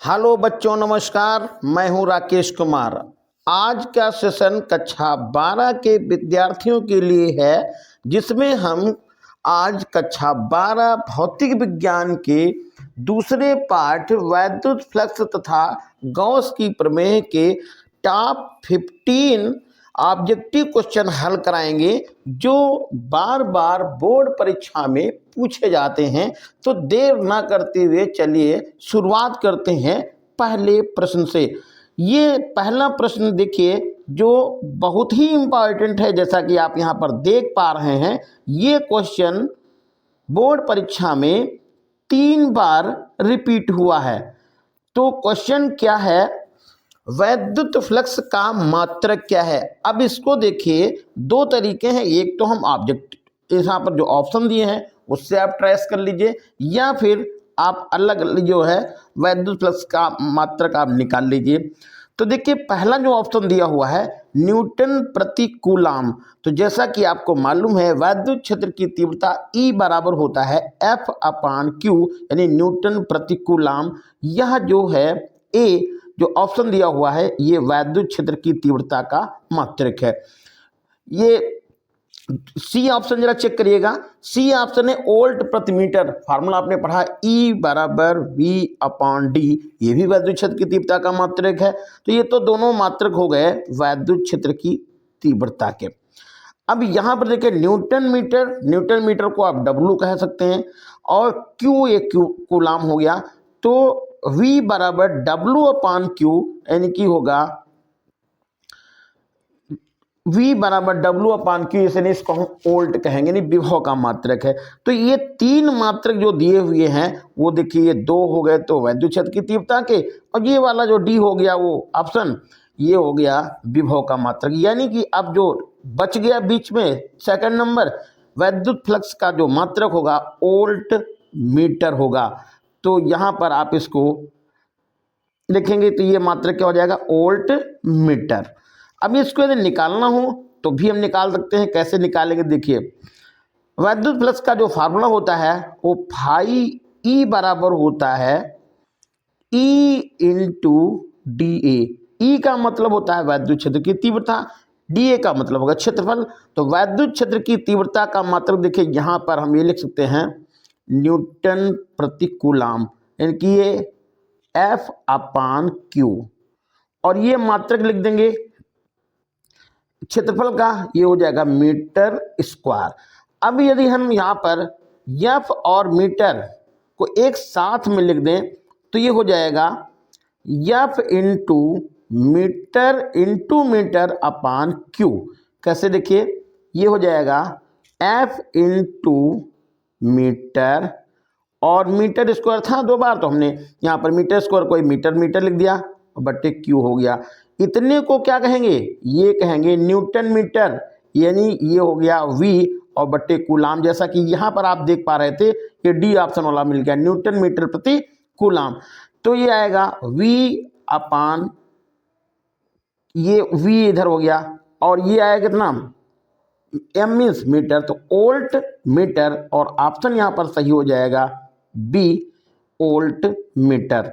Hello बच्चों, नमस्कार। मैं हूं राकेश कुमार। आज का सेशन कक्षा 12 के विद्यार्थियों के लिए है, जिसमें हम आज कक्षा 12 भौतिक विज्ञान के दूसरे पाठ वैद्युत फ्लक्स तथा गॉस की प्रमेय के टॉप 15 ऑब्जेक्टिव क्वेश्चन हल कराएंगे, जो बार बार बोर्ड परीक्षा में पूछे जाते हैं। तो देर ना करते हुए चलिए शुरुआत करते हैं पहले प्रश्न से। ये पहला प्रश्न देखिए, जो बहुत ही इम्पॉर्टेंट है। जैसा कि आप यहाँ पर देख पा रहे हैं, ये क्वेश्चन बोर्ड परीक्षा में 3 बार रिपीट हुआ है। तो क्वेश्चन क्या है? वैद्युत फ्लक्स का मात्रक क्या है? अब इसको देखिए, दो तरीके हैं। एक तो हम ऑब्जेक्ट यहाँ पर जो ऑप्शन दिए हैं उससे आप ट्रेस कर लीजिए, या फिर आप अलग जो है वैद्युत फ्लक्स का मात्रक आप निकाल लीजिए। तो देखिए, पहला जो ऑप्शन दिया हुआ है न्यूटन प्रति कूलाम। तो जैसा कि आपको मालूम है, वैद्युत क्षेत्र की तीव्रता E बराबर होता है F/Q, यानी न्यूटन प्रति कूलाम। यह जो है ए जो ऑप्शन दिया हुआ है, ये वैद्युत क्षेत्र की तीव्रता का मात्रक है। ये सी ऑप्शन जरा चेक करिएगा। सी ऑप्शन है वोल्ट प्रति मीटर। फार्मूला आपने पढ़ा E बराबर V/D, ये भी वैद्युत क्षेत्र की तीव्रता का मात्रक है। तो ये तो दोनों मात्रक हो गए वैद्युत क्षेत्र की तीव्रता के। अब यहाँ पर देखिए, न्यूटन मीटर को आप W कह सकते हैं, और Q ये कूलाम हो गया। तो V बराबर W/Q, यानी कि होगा V बराबर W/Q, इसलिए इसको हम वोल्ट कहेंगे, यानी विभव का मात्रक है। तो ये 3 मात्रक जो दिए हुए हैं, वो देखिए, ये 2 हो गए तो वैद्युत क्षेत्र की तीव्रता के, और ये वाला जो D हो गया वो ऑप्शन, ये हो गया विभव का मात्रक। यानी कि अब जो बच गया बीच में सेकंड नंबर, वैद्युत फ्लक्स का जो मात्रक होगा वोल्ट मीटर होगा। तो यहाँ पर आप इसको लिखेंगे तो ये मात्रक क्या हो जाएगा? Volt meter. अब इसको यदि निकालना हो तो भी हम निकाल सकते हैं। कैसे निकालेंगे? देखिए, वैद्युत फ्लक्स का जो फार्मूला होता है वो फाई E बराबर होता है E/dA। E का मतलब होता है वैद्युत क्षेत्र की तीव्रता, dA का मतलब होगा क्षेत्रफल। तो वैद्युत क्षेत्र की तीव्रता का मात्रक देखिए, यहाँ पर हम ये लिख सकते हैं न्यूटन प्रति कूलाम, यानी कि ये F/Q, और ये मात्रक लिख देंगे क्षेत्रफल का, ये हो जाएगा मीटर स्क्वायर। अब यदि हम यहाँ पर F और मीटर को एक साथ में लिख दें तो ये हो जाएगा F इंटू मीटर/Q। कैसे? देखिए, ये हो जाएगा F इंटू मीटर, और मीटर स्क्वायर था 2 बार, तो हमने यहाँ पर मीटर स्क्वायर कोई मीटर लिख दिया, और बट्टे Q हो गया। इतने को क्या कहेंगे? ये कहेंगे न्यूटन मीटर, यानी ये हो गया V और बट्टे कूलाम। जैसा कि यहाँ पर आप देख पा रहे थे, ये D ऑप्शन वाला मिल गया, न्यूटन मीटर प्रति कूलाम। तो ये आएगा V/, ये V इधर हो गया, और ये आएगा कितना? M मीन्स मीटर, तो वोल्ट मीटर, और ऑप्शन यहाँ पर सही हो जाएगा B, वोल्ट मीटर।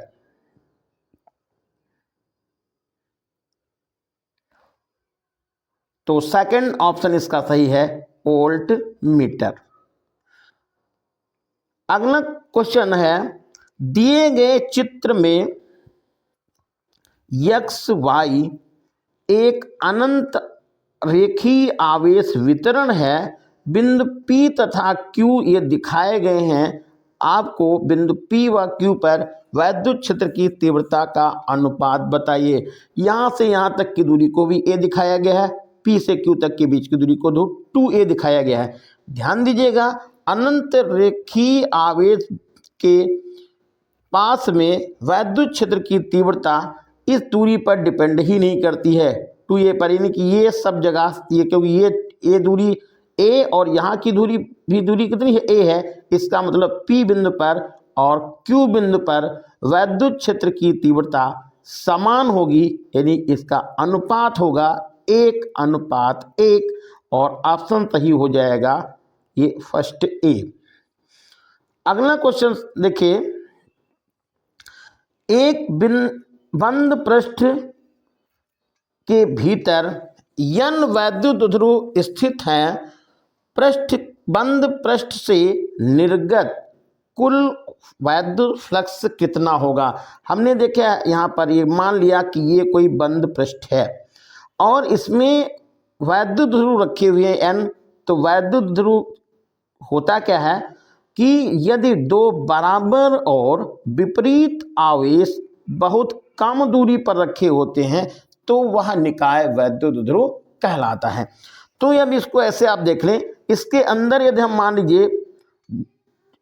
तो सेकंड ऑप्शन इसका सही है, वोल्ट मीटर। अगला क्वेश्चन है, दिए गए चित्र में x y एक अनंत रेखीय आवेश वितरण है। बिंदु P तथा Q ये दिखाए गए हैं। आपको बिंदु P व Q पर वैद्युत क्षेत्र की तीव्रता का अनुपात बताइए। यहाँ से यहाँ तक की दूरी को भी A दिखाया गया है, P से Q तक के बीच की दूरी को 2A दिखाया गया है। ध्यान दीजिएगा, अनंत रेखीय आवेश के पास में वैद्युत क्षेत्र की तीव्रता इस दूरी पर डिपेंड ही नहीं करती है, 2A पर, यानी कि ये सब जगह, ये क्योंकि ये दूरी A और यहाँ की दूरी भी दूरी कितनी है? A है। इसका मतलब P बिंदु पर और Q बिंदु पर वैद्युत क्षेत्र की तीव्रता समान होगी, यानी इसका अनुपात होगा 1:1, और ऑप्शन सही हो जाएगा ये फर्स्ट A। अगला क्वेश्चन देखिए, एक बंद पृष्ठ के भीतर n वैद्युत ध्रुव स्थित हैं, बंद पृष्ठ से निर्गत कुल वैद्युत फ्लक्स कितना होगा। हमने देखा यहाँ पर ये मान लिया कि ये कोई बंद पृष्ठ है और इसमें वैद्युत ध्रुव रखे हुए हैं n। तो वैद्युत ध्रुव होता क्या है कि यदि दो बराबर और विपरीत आवेश बहुत कम दूरी पर रखे होते हैं तो वह निकाय वैद्युत ध्रुव कहलाता है। तो अब इसको ऐसे आप देख लें, इसके अंदर यदि हम मान लीजिए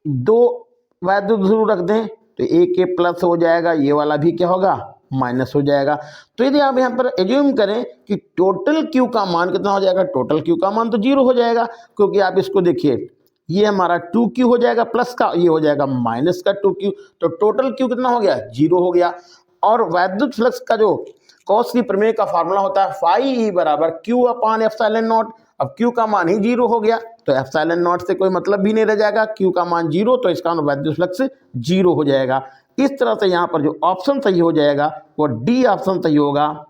दो वैद्युत ध्रुव रख दें तो एक प्लस हो जाएगा, ये वाला भी क्या होगा माइनस हो जाएगा। तो यदि आप यहाँ पर एज्यूम करें कि टोटल क्यू का मान कितना हो जाएगा, टोटल क्यू का मान तो 0 हो जाएगा, क्योंकि आप इसको देखिए ये हमारा 2Q हो जाएगा प्लस का, ये हो जाएगा माइनस का 2Q, तो टोटल Q कितना हो गया 0 हो गया। और वैद्युत फ्लक्स का जो कॉस की प्रमेय का फार्मूला होता है फाई ई बराबर Q अपान एप्सिलॉन नॉट। अब Q का मान ही 0 हो गया तो एप्सिलॉन नॉट से कोई मतलब भी नहीं रह जाएगा, Q का मान 0 तो इसका वैद्युत फ्लक्स 0 हो जाएगा। इस तरह से यहाँ पर जो ऑप्शन सही हो जाएगा वो डी ऑप्शन सही होगा,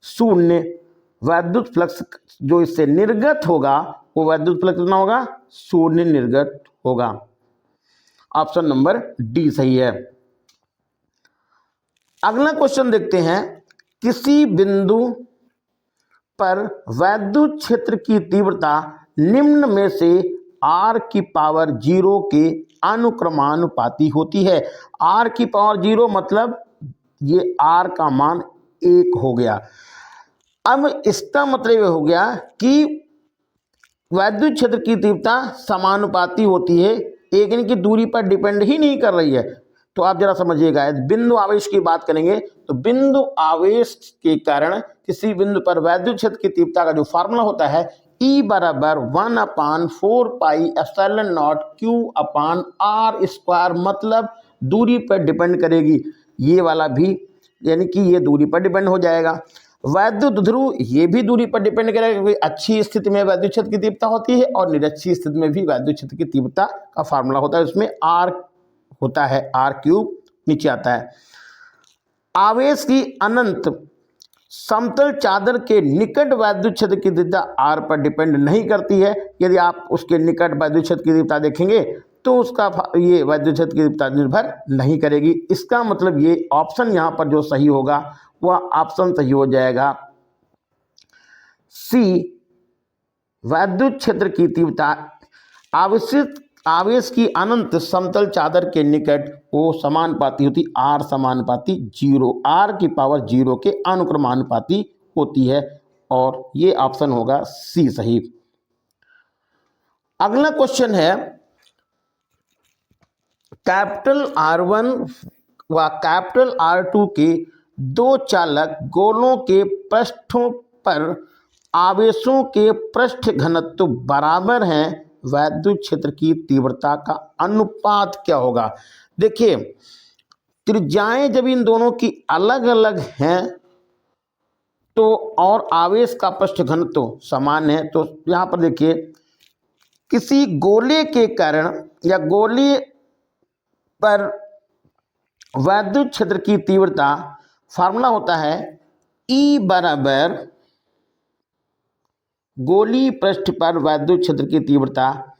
शून्य वैद्युत फ्लक्स जो इससे निर्गत होगा वो वैद्युत फ्लक्स कितना होगा, शून्य निर्गत होगा। ऑप्शन नंबर डी सही है। अगला क्वेश्चन देखते हैं, किसी बिंदु पर वैद्युत क्षेत्र की तीव्रता निम्न में से r की पावर 0 के अनुक्रमानुपाती होती है। r की पावर 0 मतलब ये r का मान 1 हो गया। अब इसका मतलब ये हो गया कि वैद्युत क्षेत्र की तीव्रता समानुपाती होती है, एक इनकी दूरी पर डिपेंड ही नहीं कर रही है। तो आप जरा समझिएगा, बिंदु आवेश की बात करेंगे तो बिंदु आवेश के कारण किसी बिंदु पर वैद्युत क्षेत्र की तीव्रता का जो फार्मूला होता है E बराबर 1/4 pi epsilon not Q upon R square, मतलब दूरी पर डिपेंड करेगी ये वाला भी, यानी कि ये दूरी पर डिपेंड हो जाएगा। वैद्युत ध्रुव ये भी दूरी पर डिपेंड करेगा, क्योंकि अच्छी स्थिति में वैद्युत क्षेत्र की तीव्रता होती है और निरक्षी स्थिति में भी वैद्युत क्षेत्र की तीव्रता का फार्मूला होता है, उसमें R होता है, R³ नीचे आता है। आवेश की अनंत समतल चादर के निकट वैद्युत क्षेत्र की तीव्रता R पर डिपेंड नहीं करती है। यदि आप उसके निकट वैद्युत क्षेत्र की तीव्रता देखेंगे तो उसका ये वैद्युत क्षेत्र की तीव्रता निर्भर नहीं करेगी। इसका मतलब ये ऑप्शन यहाँ पर जो सही होगा वह ऑप्शन सही हो जाएगा, सी वैद्युत क्षेत्र की तीव्रता आवेश की अनंत समतल चादर के निकट वो समानुपाती होती, R समानुपाती 0, R की पावर 0 के अनुक्रमानुपाती होती है, और ये ऑप्शन होगा सी सही। अगला क्वेश्चन है, कैपिटल R1 व कैपिटल R2 के दो चालक गोलों के पृष्ठों पर आवेशों के पृष्ठ घनत्व बराबर हैं, वैद्युत क्षेत्र की तीव्रता का अनुपात क्या होगा। देखिए त्रिज्याएं जब इन दोनों की अलग अलग हैं तो और आवेश का पृष्ठ घनत्व समान है, तो यहाँ पर देखिए किसी गोले के कारण या गोले पर वैद्युत क्षेत्र की तीव्रता फार्मूला होता है E बराबर गोली पृष्ठ पर वैद्युत क्षेत्र की तीव्रता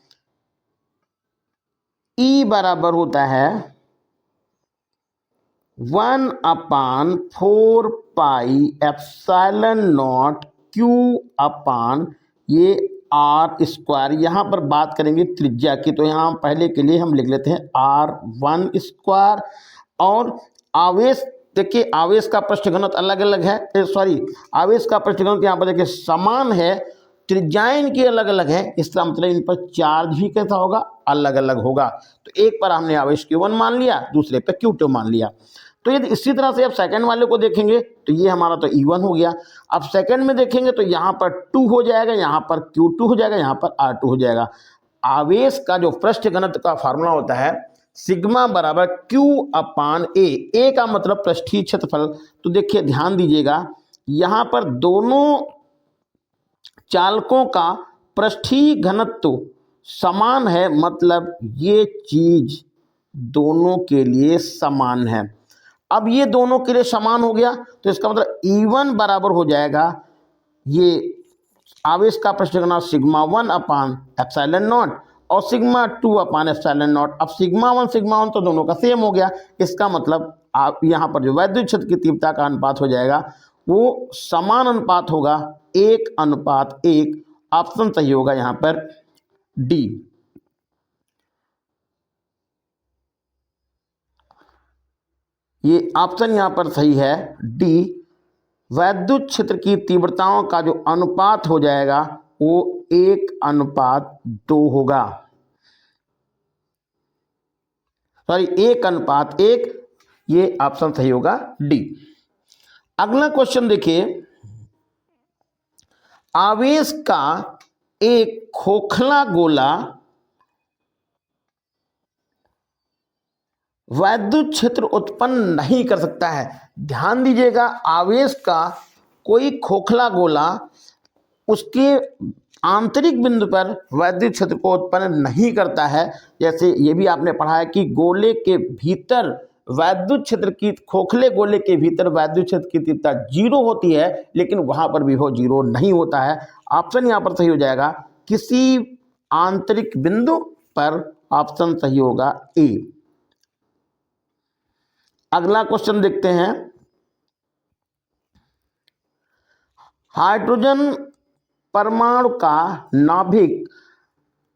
E बराबर होता है 1/4 पाई एप्सिलॉन नॉट Q अपान ये R स्क्वायर। यहाँ पर बात करेंगे त्रिज्या की, तो यहाँ पहले के लिए हम लिख लेते हैं R1 स्क्वायर। और आवेश देखिए आवेश का पृष्ठ घनत्व अलग अलग है, आवेश का पृष्ठ घनत्व यहाँ पर देखिए समान है, त्रिज्याएं इनकी अलग अलग हैं, इसका मतलब इन पर चार्ज भी कैसा होगा, अलग अलग होगा। तो एक पर हमने आवेश Q1 मान लिया, दूसरे पर Q2 मान लिया। तो यदि इसी तरह से आप सेकंड वाले को देखेंगे तो ये हमारा तो E1 हो गया। अब सेकंड में देखेंगे तो यहाँ पर 2 हो जाएगा, यहाँ पर Q2 हो जाएगा, यहाँ पर R2 हो जाएगा। आवेश का जो पृष्ठ घनत्व का फार्मूला होता है सिग्मा बराबर Q अपान A का मतलब पृष्ठीय क्षेत्रफल। तो देखिए ध्यान दीजिएगा, यहाँ पर दोनों चालकों का पृष्ठीय घनत्व समान है, मतलब ये चीज दोनों के लिए समान है। अब ये दोनों के लिए समान हो गया, तो इसका मतलब E1 बराबर हो जाएगा ये आवेश का पृष्ठघनत्व सिग्मा 1 अपान एप्सिलॉन नॉट और सिग्मा 2 अपान एप्सिलॉन नॉट। अब सिग्मा 1 तो दोनों का सेम हो गया। इसका मतलब आप यहाँ पर जो वैद्युत क्षेत्र की तीव्रता का अनुपात हो जाएगा वो समान अनुपात होगा 1:1। ऑप्शन सही होगा यहाँ पर डी। ये ऑप्शन यहाँ पर सही है डी। वैद्युत क्षेत्र की तीव्रताओं का जो अनुपात हो जाएगा वो 1:2 होगा, सॉरी 1:1। ये ऑप्शन सही होगा डी। अगला क्वेश्चन देखिए, आवेश का एक खोखला गोला वैद्युत क्षेत्र उत्पन्न नहीं कर सकता है। ध्यान दीजिएगा, आवेश का कोई खोखला गोला उसके आंतरिक बिंदु पर वैद्युत क्षेत्र को उत्पन्न नहीं करता है। जैसे ये भी आपने पढ़ा है कि गोले के भीतर वैद्युत क्षेत्र की, खोखले गोले के भीतर वैद्युत क्षेत्र की तीव्रता 0 होती है, लेकिन वहां पर विभव 0 नहीं होता है। ऑप्शन यहाँ पर सही हो जाएगा किसी आंतरिक बिंदु पर। ऑप्शन सही होगा ए। अगला क्वेश्चन देखते हैं, हाइड्रोजन परमाणु का नाभिक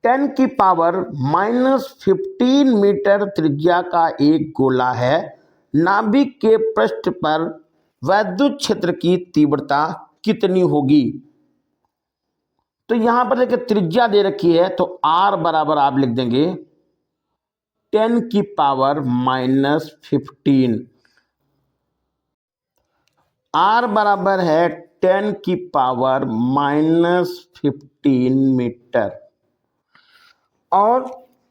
10⁻⁻15 मीटर त्रिज्या का एक गोला है। नाभिक के पृष्ठ पर वैद्युत क्षेत्र की तीव्रता कितनी होगी? तो यहां पर देखिए त्रिज्या दे रखी है, तो r बराबर आप लिख देंगे 10⁻⁻15। r बराबर है 10⁻⁻15 मीटर। और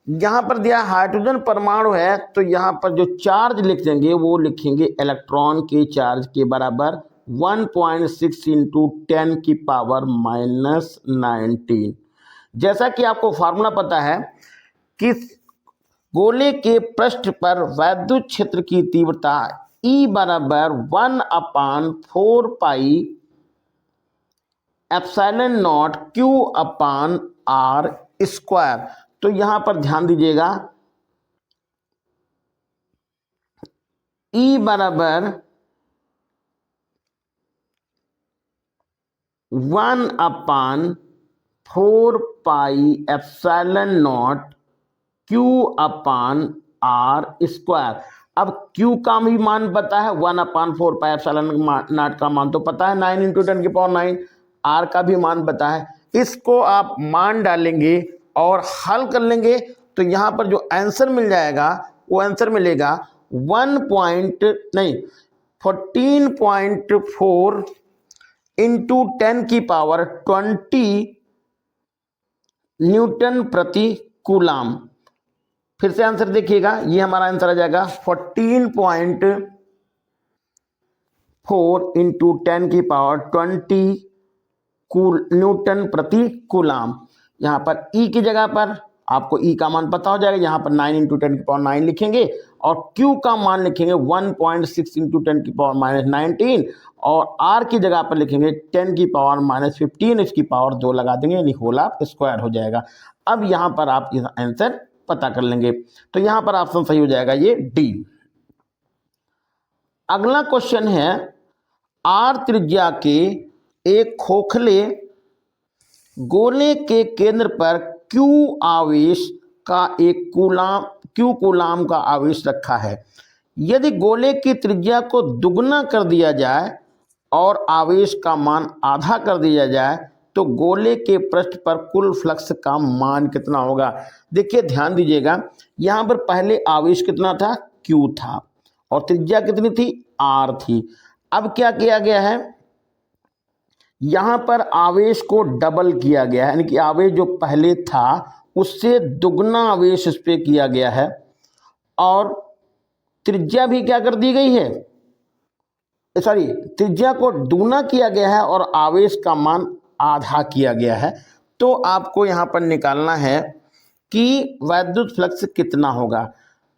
यहां पर दिया हाइड्रोजन परमाणु है, तो यहां पर जो चार्ज लिख देंगे वो लिखेंगे इलेक्ट्रॉन के चार्ज के बराबर 1.6 × 10⁻⁻19। जैसा कि आपको फार्मूला पता है कि गोले के पृष्ठ पर वैद्युत क्षेत्र की तीव्रता E बराबर 1/4 pi epsilon not Q upon R square. तो यहां पर ध्यान दीजिएगा, E बराबर 1/4 pi epsilon not Q upon R square. अब Q का भी मान पता है 1/4 पाई एप्सिलॉन नॉट का मान तो पता है 9 × 10⁹। R का भी मान पता है। इसको आप मान डालेंगे और हल कर लेंगे, तो यहां पर जो आंसर मिल जाएगा वो आंसर मिलेगा 14.4 × 10⁻20 न्यूटन प्रति कूलाम। फिर से आंसर देखिएगा, ये हमारा आंसर आ जाएगा 14.4 × 10⁻20 न्यूटन प्रति कूलाम। यहाँ पर E की जगह पर आपको E का मान पता हो जाएगा, यहाँ पर 9 × 10⁻9 लिखेंगे और Q का मान लिखेंगे 1.6 × 10⁻19 और R की जगह पर लिखेंगे 10⁻⁻15, इसकी पावर 2 लगा देंगे, यानी होल ऑफ स्क्वायर हो जाएगा। अब यहाँ पर आप इस आंसर पता कर लेंगे, तो यहाँ पर ऑप्शन सही हो जाएगा ये डी। अगला क्वेश्चन है, R त्रिज्या के एक खोखले गोले के केंद्र पर Q आवेश का एक Q कूलाम का आवेश रखा है। यदि गोले की त्रिज्या को दुगना कर दिया जाए और आवेश का मान आधा कर दिया जाए तो गोले के पृष्ठ पर कुल फ्लक्स का मान कितना होगा? देखिए ध्यान दीजिएगा, यहाँ पर पहले आवेश कितना था? Q था और त्रिज्या कितनी थी? R थी। अब क्या किया गया है, यहां पर आवेश को डबल किया गया है, यानी कि आवेश जो पहले था उससे दुगना आवेश इस पे किया गया है और त्रिज्या भी क्या कर दी गई है, सॉरी त्रिज्या को दुगना किया गया है और आवेश का मान आधा किया गया है। तो आपको यहां पर निकालना है कि वैद्युत फ्लक्स कितना होगा।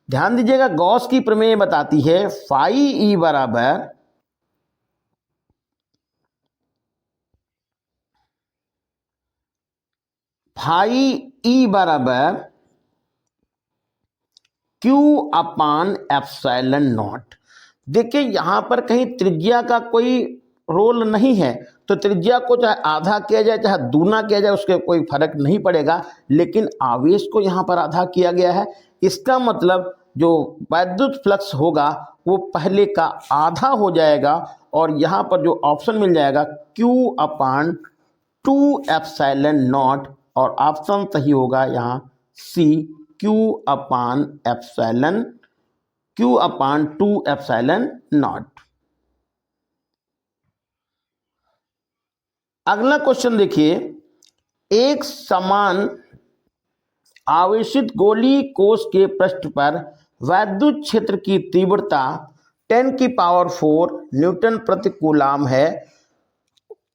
ध्यान दीजिएगा, गॉस की प्रमेय बताती है फाई ई बराबर क्यू अपान एप्सिलॉन नॉट। देखिए यहां पर कहीं त्रिज्या का कोई रोल नहीं है, तो त्रिज्या को चाहे आधा किया जाए चाहे दूना किया जाए उसके कोई फर्क नहीं पड़ेगा, लेकिन आवेश को यहां पर आधा किया गया है। इसका मतलब जो वैद्युत फ्लक्स होगा वो पहले का आधा हो जाएगा, और यहां पर जो ऑप्शन मिल जाएगा Q अपान 2 एप्सिलॉन नॉट, और ऑप्शन सही होगा यहाँ C, Q upon 2 epsilon not. अगला क्वेश्चन देखिए, एक समान आवेशित गोलीय कोश के पृष्ठ पर वैद्युत क्षेत्र की तीव्रता 10⁴ न्यूटन प्रति कूलाम है।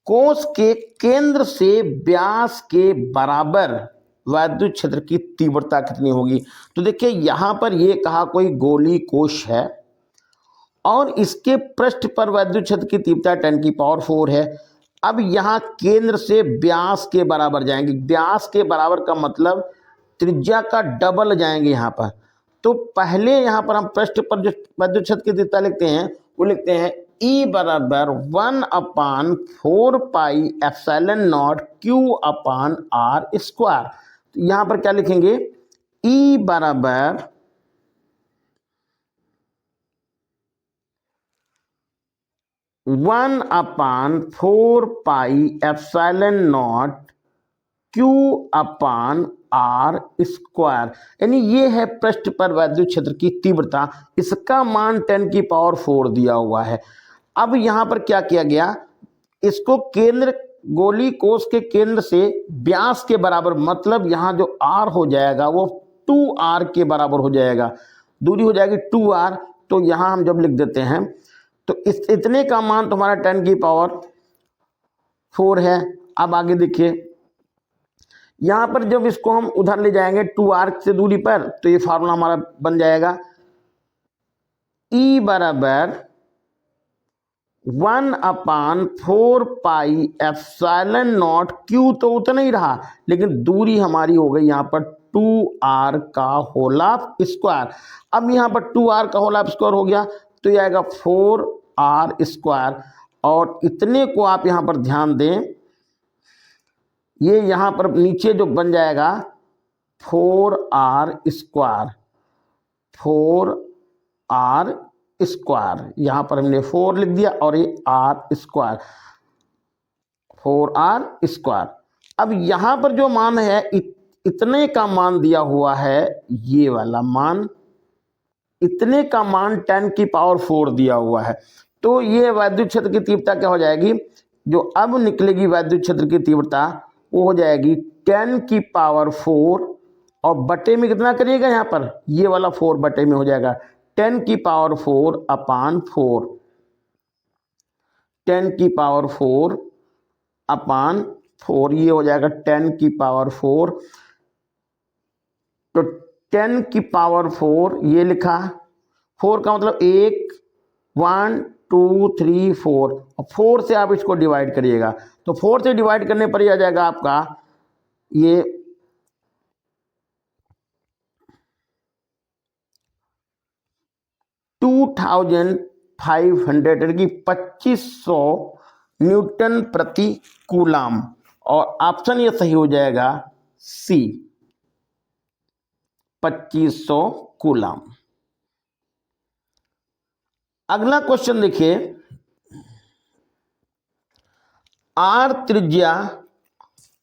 कोश के केंद्र से व्यास के बराबर वैद्युत क्षेत्र की तीव्रता कितनी होगी? तो देखिए यहां पर यह कहा कोई गोलीय कोश है और इसके पृष्ठ पर वैद्युत क्षेत्र की तीव्रता 10⁴ है। अब यहाँ केंद्र से व्यास के बराबर जाएंगे, व्यास के बराबर का मतलब त्रिज्या का डबल जाएंगे यहाँ पर। तो पहले यहाँ पर हम पृष्ठ पर जो वैद्युत क्षेत्र की तीव्रता लिखते हैं वो लिखते हैं E बराबर 1/4 pi epsilon not Q upon R square. तो यहाँ पर क्या लिखेंगे? E बराबर 1/4 pi epsilon not Q upon R square, यानी ये है पृष्ठ पर वैद्युत क्षेत्र की तीव्रता। इसका मान 10⁴ दिया हुआ है। अब यहां पर क्या किया गया, इसको केंद्र गोलीय कोश के केंद्र से व्यास के बराबर, मतलब यहां जो R हो जाएगा वो 2R के बराबर हो जाएगा, दूरी हो जाएगी 2R। तो यहां हम जब लिख देते हैं तो इस इतने का मान तुम्हारा 10⁴ है। अब आगे देखिए, यहां पर जब इसको हम उधर ले जाएंगे 2R से दूरी पर, तो ये फार्मूला हमारा बन जाएगा E बराबर 1/4 पाई एप्सिलॉन नॉट Q, तो उतना ही रहा, लेकिन दूरी हमारी हो गई यहाँ पर 2R का होल ऑफ स्क्वायर। अब यहाँ पर 2R का होल ऑफ स्क्वायर हो गया तो ये आएगा 4R स्क्वायर, और इतने को आप यहाँ पर ध्यान दें, ये यहाँ पर नीचे जो बन जाएगा 4R स्क्वायर, 4R स्क्वायर, यहाँ पर हमने 4 लिख दिया और ये R स्क्वायर, 4R स्क्वायर। अब यहाँ पर जो मान है इतने का मान दिया हुआ है, ये वाला मान, इतने का मान 10⁴ दिया हुआ है। तो ये वैद्युत क्षेत्र की तीव्रता क्या हो जाएगी, जो अब निकलेगी वैद्युत क्षेत्र की तीव्रता वो हो जाएगी 10⁴, और बटे में कितना करिएगा, यहाँ पर ये वाला 4 बटे में हो जाएगा 10⁴ अपान 4, 10⁴ अपान 4, ये हो जाएगा 10⁴। तो 10⁴ ये लिखा, 4 का मतलब 1 2 3 4, और 4 से आप इसको डिवाइड करिएगा, तो 4 से डिवाइड करने पर यह आ जाएगा आपका ये 2500 यानी कि 2500 न्यूटन प्रति कूलाम, और ऑप्शन ये सही हो जाएगा C, 2500 कूलाम। अगला क्वेश्चन देखिए, R त्रिज्या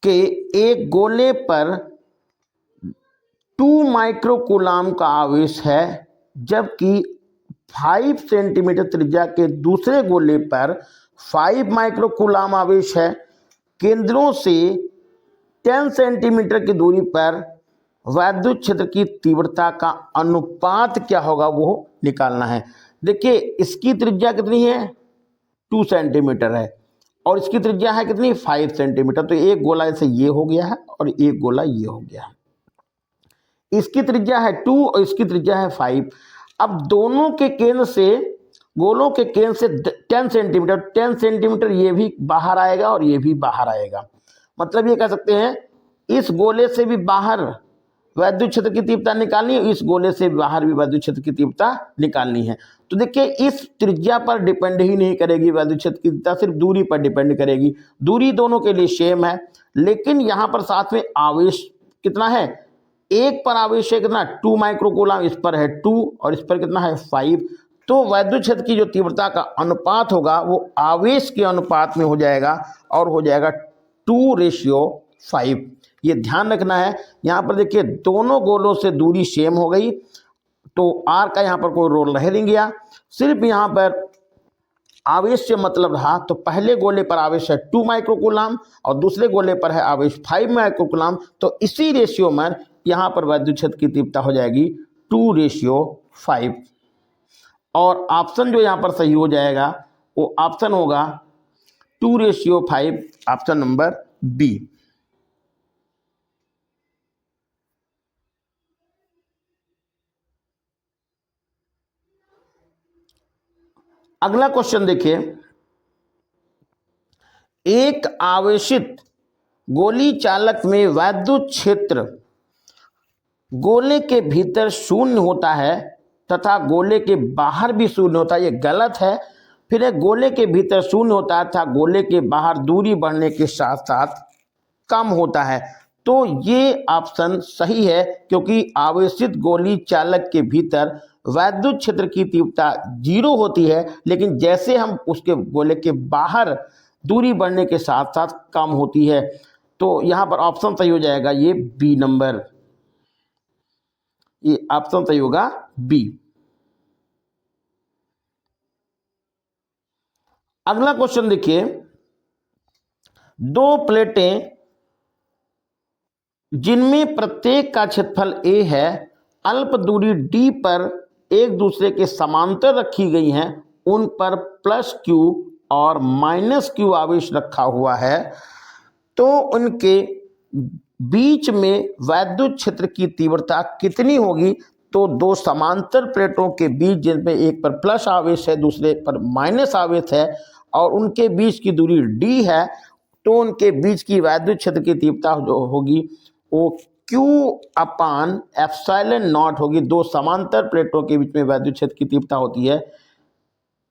के एक गोले पर 2 माइक्रो कूलाम का आवेश है, जबकि 5 सेंटीमीटर त्रिज्या के दूसरे गोले पर 5 माइक्रो कूलाम आवेश है। केंद्रों से 10 सेंटीमीटर की दूरी पर वैद्युत क्षेत्र की तीव्रता का अनुपात क्या होगा वो निकालना है। देखिए इसकी त्रिज्या कितनी है, 2 सेंटीमीटर है, और इसकी त्रिज्या है कितनी, 5 सेंटीमीटर। तो एक गोला ऐसे ये हो गया है और एक गोला ये हो गया है। इसकी त्रिज्या है 2 और इसकी त्रिज्या है 5। अब दोनों के केंद्र से, गोलों के केंद्र से 10 सेंटीमीटर, 10 सेंटीमीटर ये भी बाहर आएगा और ये भी बाहर आएगा। मतलब ये कह सकते हैं इस गोले से भी बाहर वैद्युत क्षेत्र की तीव्रता निकालनी है, इस गोले से बाहर भी वैद्युत क्षेत्र की तीव्रता निकालनी है। तो देखिए इस त्रिज्या पर डिपेंड ही नहीं करेगी वैद्युत क्षेत्र की तीव्रता, सिर्फ दूरी पर डिपेंड करेगी। दूरी दोनों के लिए सेम है, लेकिन यहाँ पर साथ में आवेश कितना है, एक पर आवेश है कितना 2 माइक्रोकूलम, इस पर है 2 और इस पर कितना है 5। तो वैद्युत क्षेत्र की जो तीव्रता का अनुपात होगा वो आवेश के अनुपात में हो जाएगा और हो जाएगा 2:5। ये ध्यान रखना है। यहाँ पर देखिए दोनों गोलों से दूरी सेम हो गई, तो आर का यहाँ पर कोई रोल रह नहीं गया, सिर्फ यहाँ पर आवेश से मतलब रहा। तो पहले गोले पर आवेश है 2 माइक्रोकूलम और दूसरे गोले पर है आवेश 5 माइक्रोकूलम। तो इसी रेशियो में यहाँ पर वैद्युत क्षेत्र की तीव्रता हो जाएगी 2:5। और ऑप्शन जो यहाँ पर सही हो जाएगा वो ऑप्शन होगा 2:5, ऑप्शन नंबर बी। अगला क्वेश्चन देखिए, एक आवेशित गोली चालक में वैद्युत क्षेत्र गोले के भीतर शून्य होता है तथा गोले के बाहर भी शून्य होता है, ये गलत है। फिर एक गोले के भीतर शून्य होता है तथा गोले के बाहर दूरी बढ़ने के साथ साथ कम होता है। तो ये ऑप्शन सही है, क्योंकि आवेशित गोली चालक के भीतर वैद्युत क्षेत्र की तीव्रता 0 होती है, लेकिन जैसे हम उसके गोले के बाहर दूरी बढ़ने के साथ साथ कम होती है। तो यहाँ पर ऑप्शन सही हो जाएगा ये बी नंबर, ये ऑप्शन सही होगा बी। अगला क्वेश्चन देखिए, दो प्लेटें जिनमें प्रत्येक का क्षेत्रफल a है, अल्प दूरी d पर एक दूसरे के समांतर रखी गई हैं, उन पर +q और -q आवेश रखा हुआ है, तो उनके बीच में वैद्युत क्षेत्र की तीव्रता कितनी होगी। तो दो समांतर प्लेटों के बीच, जिनमें एक पर प्लस आवेश है दूसरे पर माइनस आवेश है और उनके बीच की दूरी d है, तो उनके बीच की वैद्युत क्षेत्र की तीव्रता जो होगी वो Q/ε0 होगी। दो समांतर प्लेटों के बीच में वैद्युत क्षेत्र की तीव्रता होती है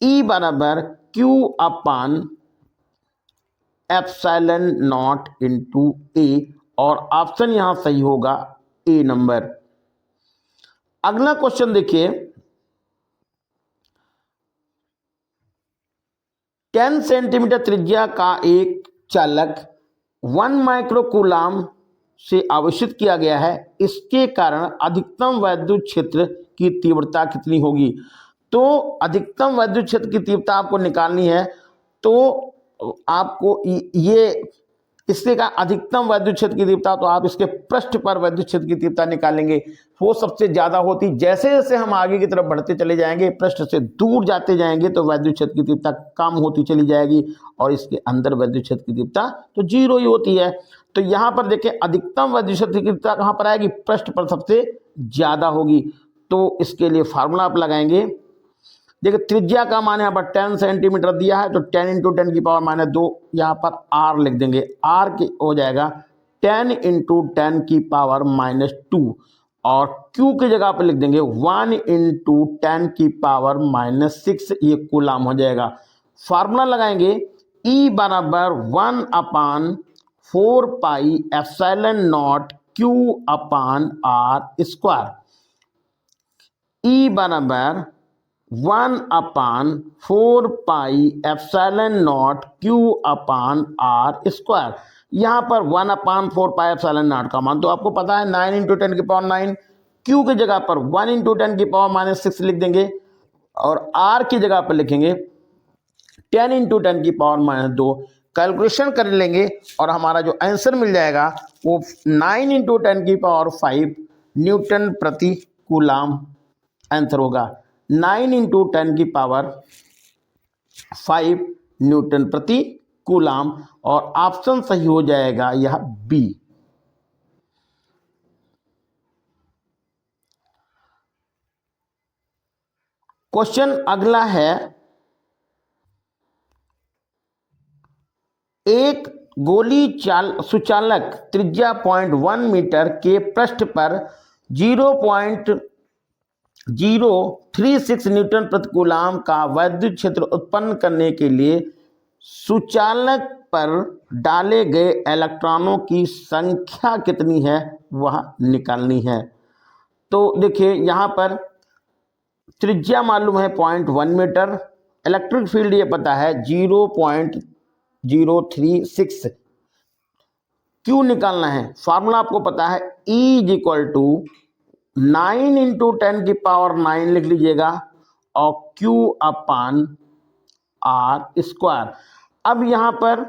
E बराबर Q/ε0 इंटू A, और ऑप्शन यहां सही होगा ए नंबर। अगला क्वेश्चन देखिए, 10 सेंटीमीटर त्रिज्या का एक चालक 1 माइक्रोकूलम से आवेशित किया गया है, इसके कारण अधिकतम वैद्युत क्षेत्र की तीव्रता कितनी होगी। तो अधिकतम वैद्युत क्षेत्र की तीव्रता आपको निकालनी है, तो आपको ये इससे का अधिकतम वैद्युत क्षेत्र की तीव्रता, तो आप इसके पृष्ठ पर वैद्युत क्षेत्र की तीव्रता निकालेंगे, वो सबसे ज्यादा होती। जैसे जैसे हम आगे की तरफ बढ़ते चले जाएंगे, पृष्ठ से दूर जाते जाएंगे, तो वैद्युत क्षेत्र की तीव्रता कम होती चली जाएगी और इसके अंदर वैद्युत क्षेत्र की तीव्रता तो 0 ही होती है। तो यहाँ पर देखिए अधिकतम वैद्युत क्षेत्र की तीव्रता कहाँ पर आएगी, पृष्ठ पर सबसे ज्यादा होगी। तो इसके लिए फार्मूला आप लगाएंगे, देखिए त्रिज्या का मान यहाँ पर 10 सेंटीमीटर दिया है, तो 10 × 10⁻², यहाँ पर r लिख देंगे, r की हो जाएगा 10 × 10⁻², और q की जगह पर लिख देंगे 1 × 10⁻⁻6, ये कूलम हो जाएगा। फार्मूला लगाएंगे E बराबर 1/4πε0 Q/r², E बराबर 1/4πε0 Q/r²। यहाँ पर 1/4πε0 का मान तो आपको पता है 9 × 10⁹, Q की जगह पर 1 × 10⁻6 लिख देंगे और R की जगह पर लिखेंगे 10 × 10⁻²। कैलकुलेशन कर लेंगे और हमारा जो आंसर मिल जाएगा वो 9 × 10⁵ न्यूटन प्रति कूलम आंसर होगा। 9 × 10⁵ न्यूटन प्रति कूलम, और ऑप्शन सही हो जाएगा यह बी। क्वेश्चन अगला है, एक गोली सुचालक त्रिज्या 0.1 मीटर के पृष्ठ पर 0.036 न्यूटन प्रतिकूलाम का वैद्युत क्षेत्र उत्पन्न करने के लिए सुचालक पर डाले गए इलेक्ट्रॉनों की संख्या कितनी है वह निकालनी है। तो देखिए यहाँ पर त्रिज्या मालूम है 0.1 मीटर, इलेक्ट्रिक फील्ड ये पता है 0.036, क्यू निकालना है। फार्मूला आपको पता है E = 9 × 10⁻⁹ लिख लीजिएगा और Q/R²। अब यहाँ पर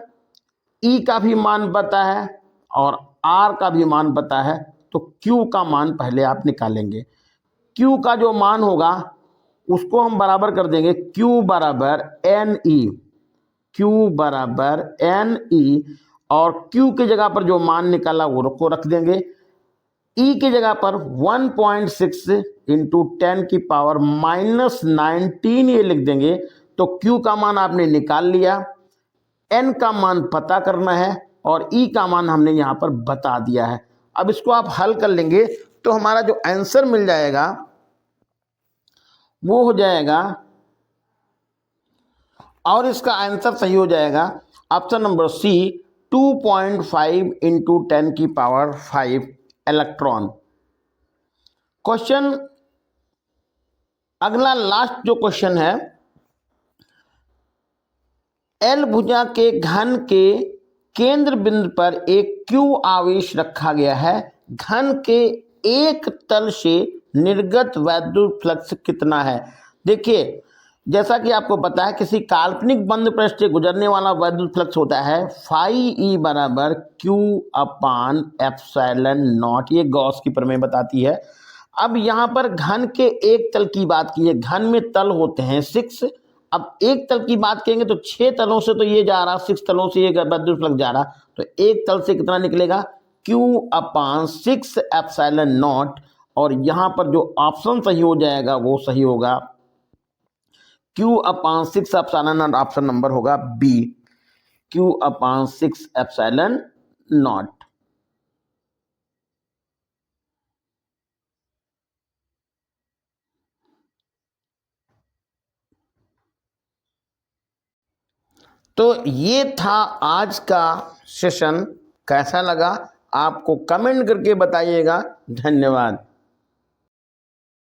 E का भी मान पता है और R का भी मान पता है, तो Q का मान पहले आप निकालेंगे। Q का जो मान होगा उसको हम बराबर कर देंगे Q = NE, और Q की जगह पर जो मान निकाला वो को रख देंगे। E की जगह पर 1.6 × 10⁻⁻19 ये लिख देंगे। तो Q का मान आपने निकाल लिया, N का मान पता करना है और E का मान हमने यहाँ पर बता दिया है। अब इसको आप हल कर लेंगे तो हमारा जो आंसर मिल जाएगा वो हो जाएगा, और इसका आंसर सही हो जाएगा option number C, 2.5 × 10⁵ electron. Question अगला लास्ट जो क्वेश्चन है, L भुजा के घन के केंद्र बिंदु पर एक Q आवेश रखा गया है। घन के एक तल से निर्गत वैद्युत फ्लक्स कितना है। देखिए जैसा कि आपको पता है किसी काल्पनिक बंद पृष्ठ से गुजरने वाला वैद्युत फ्लक्स होता है φE = Q/ε0। ये गॉस की प्रमेय बताती है। अब यहाँ पर घन के एक तल की बात की है, घन में तल होते हैं 6। अब एक तल की बात करेंगे तो 6 तलों से तो ये जा रहा, 6 तलों से ये वैद्युत फ्लक्स जा रहा, तो एक तल से कितना निकलेगा Q/6ε0। और यहाँ पर जो ऑप्शन सही हो जाएगा वो सही होगा Q/6ε0, ऑप्शन नंबर होगा B, Q/6ε0। तो ये था आज का सेशन। कैसा लगा आपको कमेंट करके बताइएगा। धन्यवाद।